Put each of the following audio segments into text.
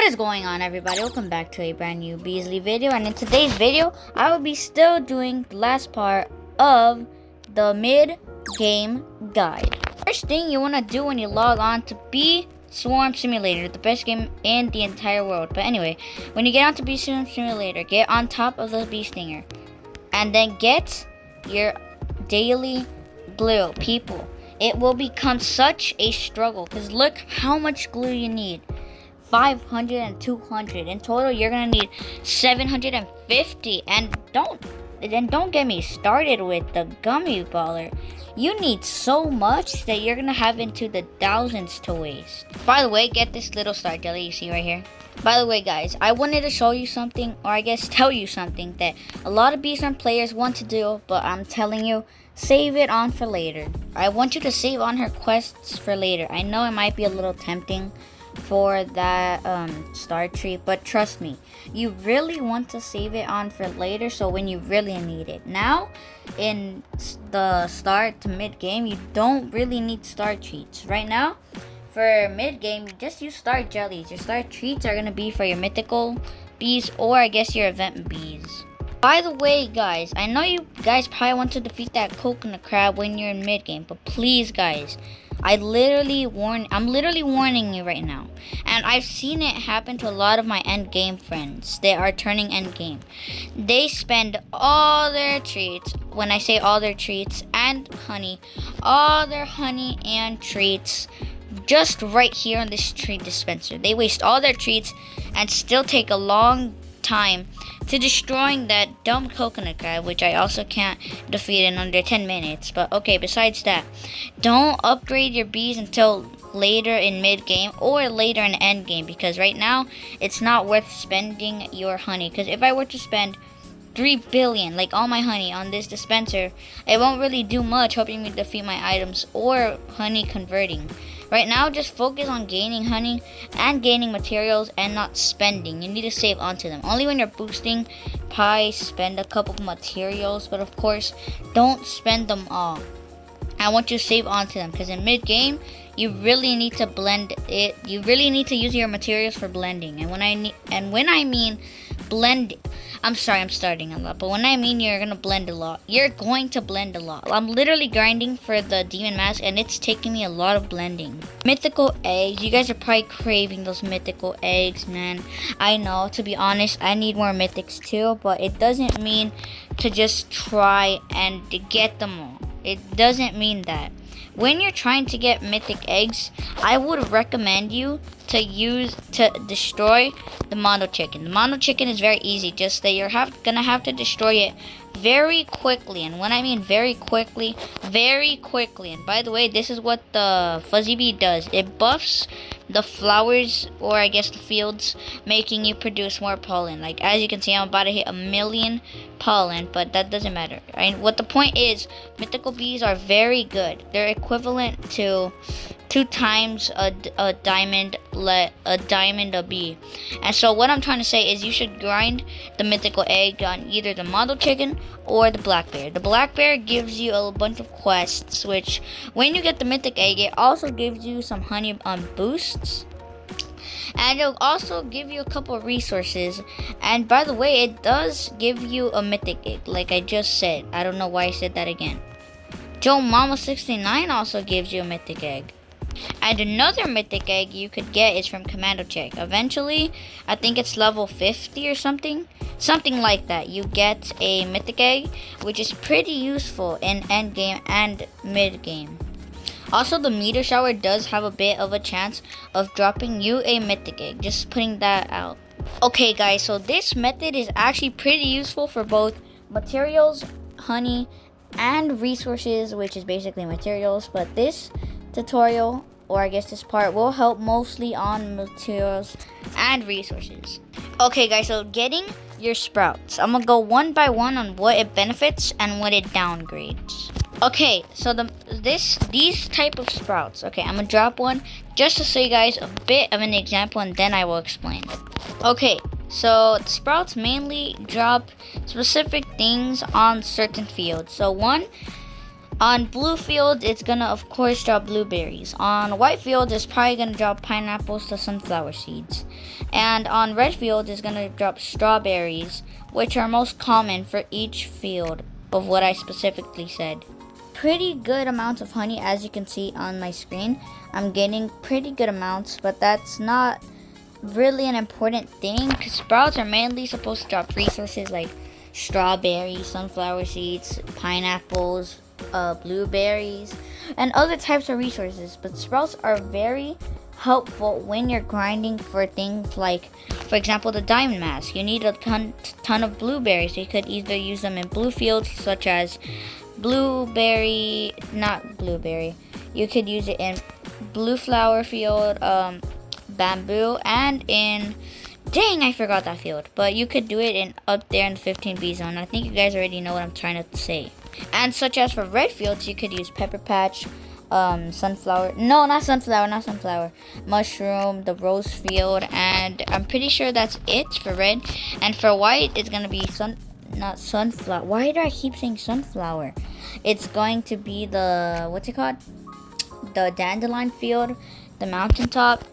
What is going on, everybody? Welcome back to a brand new Beasley video, and in today's video I will be still doing the last part of the mid-game guide. First thing you want to do when you log on to Bee Swarm Simulator, the best game in the entire world. But anyway, when you get onto Bee Swarm Simulator, get on top of the bee stinger and then get your daily glue. People, it will become such a struggle because look how much glue you need. 500 and 200 in total. You're gonna need 750, and don't get me started with the gummy baller. You need so much that you're gonna have into the thousands to waste. By the way, get this little star jelly you see right here. By the way, guys, I wanted to show you something, or I guess tell you something that a lot of Beestorm players want to do, but I'm telling you, save it on for later. I want you to save on her quests for later. I know it might be a little tempting for that star tree, but trust me, you really want to save it on for later, so when you really need it. Now in the start to mid game, you don't really need star treats right now. For mid game, you just use star jellies. Your star treats are gonna be for your mythical bees, or I guess your event bees. By the way, guys, I know you guys probably want to defeat that coconut crab when you're in mid game, but please, guys, I'm literally warning you right now. And I've seen it happen to a lot of my end game friends that are turning end game. They spend all their treats, when I say all their treats and honey, all their honey and treats just right here on this treat dispenser. They waste all their treats and still take a long time to destroying that dumb coconut guy, which I also can't defeat in under 10 minutes. But okay, besides that, don't upgrade your bees until later in mid game or later in end game, because right now it's not worth spending your honey. Because if I were to spend 3 billion, like all my honey, on this dispenser, it won't really do much helping me defeat my items or honey converting. Right now, just focus on gaining honey and gaining materials and not spending. You need to save onto them. Only when you're boosting pie, spend a couple of materials, but of course, don't spend them all. I want you to save onto them, because in mid game, you really need to blend it. You really need to use your materials for blending. And when I mean blend, I'm sorry, I'm starting a lot, but when I mean you're gonna blend a lot, you're going to blend a lot. I'm literally grinding for the demon mask, and it's taking me a lot of blending. Mythical eggs, you guys are probably craving those mythical eggs, man. I know, to be honest, I need more mythics too, but it doesn't mean to just try and to get them all. It doesn't mean that. When you're trying to get mythic eggs, I would recommend you to destroy the mono chicken. The mono chicken is very easy, just that you're gonna have to destroy it very quickly. And when I mean very quickly, and by the way, this is what the fuzzy bee does. It buffs the flowers, or I guess the fields, making you produce more pollen. Like as you can see, I'm about to hit 1 million pollen, but that doesn't matter. What the point is, mythical bees are very good. They're equivalent to 2 times a diamond a bee. And so what I'm trying to say is you should grind the mythical egg on either the model chicken or the black bear. The black bear gives you a bunch of quests, which when you get the mythic egg, it also gives you some honey on boosts, and it'll also give you a couple of resources. And by the way, it does give you a mythic egg, like I just said. I don't know why I said that again. Joe Mama 69 also gives you a mythic egg. And another mythic egg you could get is from Commando Check. Eventually, I think it's level 50 or something like that. You get a mythic egg, which is pretty useful in end game and mid game. Also, the meteor shower does have a bit of a chance of dropping you a mythic egg. Just putting that out. Okay, guys, so this method is actually pretty useful for both materials, honey, and resources, which is basically materials. But this tutorial, or I guess this part, will help mostly on materials and resources. Okay, guys, so getting your sprouts, I'm gonna go one by one on what it benefits and what it downgrades. Okay, so these type of sprouts. Okay, I'm gonna drop one just to show you guys a bit of an example, and then I will explain. Okay, so the sprouts mainly drop specific things on certain fields. So one, On blue fields, it's gonna of course drop blueberries. On white fields, it's probably gonna drop pineapples to sunflower seeds. And on red fields, it's gonna drop strawberries, which are most common for each field of what I specifically said. Pretty good amounts of honey, as you can see on my screen. I'm getting pretty good amounts, but that's not really an important thing because sprouts are mainly supposed to drop resources like strawberries, sunflower seeds, pineapples, blueberries, and other types of resources. But sprouts are very helpful when you're grinding for things like, for example, the diamond mask. You need a ton of blueberries. You could either use them in blue fields, such as not blueberry. You could use it in blue flower field, bamboo, and in, dang, I forgot that field. But you could do it in up there in the 15B zone. I think you guys already know what I'm trying to say. And such as for red fields, you could use pepper patch, sunflower, no, not sunflower, mushroom, the rose field, and I'm pretty sure that's it for red. And for white, it's gonna be not sunflower. Why do I keep saying sunflower? It's going to be the, what's it called? The dandelion field, the mountaintop.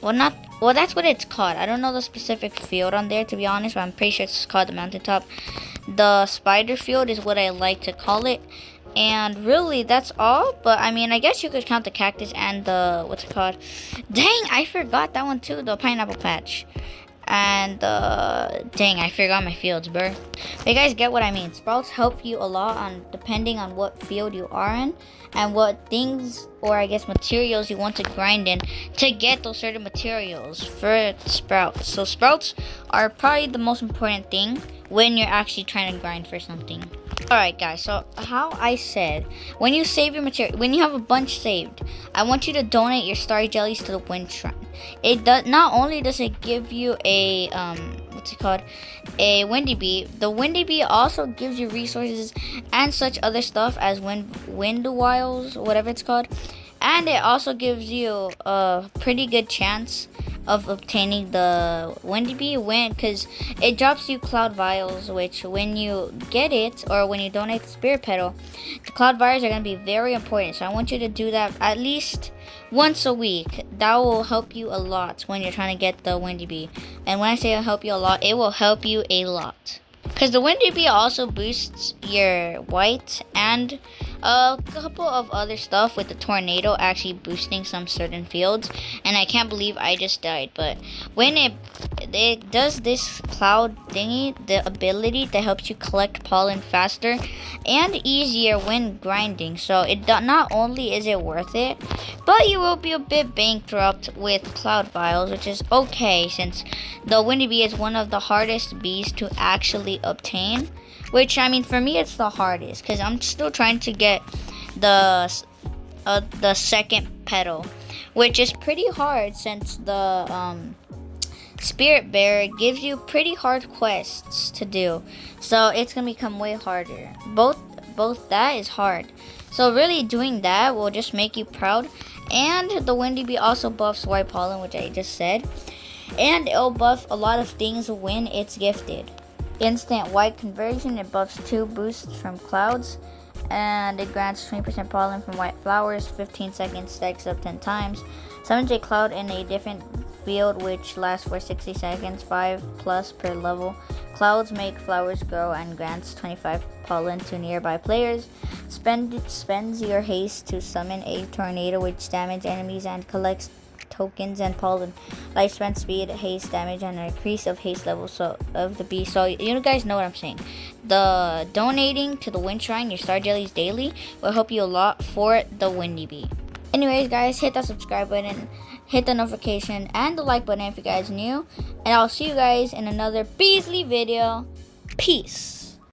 Well, that's what it's called. I don't know the specific field on there, to be honest, but I'm pretty sure it's called the mountaintop. The spider field is what I like to call it. And really, that's all. But I mean, I guess you could count the cactus and the, what's it called? Dang, I forgot that one too, the pineapple patch. And dang, I forgot my fields, bro. But you guys get what I mean. Sprouts help you a lot on depending on what field you are in and what things, or I guess materials, you want to grind in to get those certain materials for sprouts. So sprouts are probably the most important thing when you're actually trying to grind for something. Alright guys, so how I said, when you save your material, when you have a bunch saved, I want you to donate your star jellies to the wind shrine. It does, not only does it give you a what's it called, a windy bee, the windy bee also gives you resources and such other stuff as wind wiles, whatever it's called, and it also gives you a pretty good chance of obtaining the windy bee because it drops you cloud vials, which when you get it or when you donate the spirit petal, the cloud vials are going to be very important. So I want you to do that at least once a week. That will help you a lot when you're trying to get the windy bee. And when I say it'll help you a lot, it will help you a lot. Because the windy bee also boosts your white and a couple of other stuff, with the tornado actually boosting some certain fields. And I can't believe I just died. But when it does this cloud thingy, the ability that helps you collect pollen faster and easier when grinding. So it not only is it worth it, but you will be a bit bankrupt with cloud vials, which is okay since the windy bee is one of the hardest bees to actually obtain. Which, I mean, for me, it's the hardest because I'm still trying to get the second petal, which is pretty hard since the spirit bearer gives you pretty hard quests to do. So it's gonna become way harder. Both that is hard. So really doing that will just make you proud. And the windy bee also buffs white pollen, which I just said. And it'll buff a lot of things when it's gifted. Instant white conversion, it buffs 2 boosts from clouds, and it grants 20% pollen from white flowers, 15 seconds, stacks up 10 times. Summons a cloud in a different field which lasts for 60 seconds, 5 plus per level. Clouds make flowers grow and grants 25 pollen to nearby players. Spends your haste to summon a tornado which damages enemies and collects tokens and pollen. Lifespan, speed, haste, damage, and an increase of haste level of the bee. So you guys know what I'm saying. The donating to the wind shrine your star jellies daily will help you a lot for the windy bee. Anyways guys, hit that subscribe button, hit the notification and the like button if you guys new, and I'll see you guys in another Beasley video. Peace.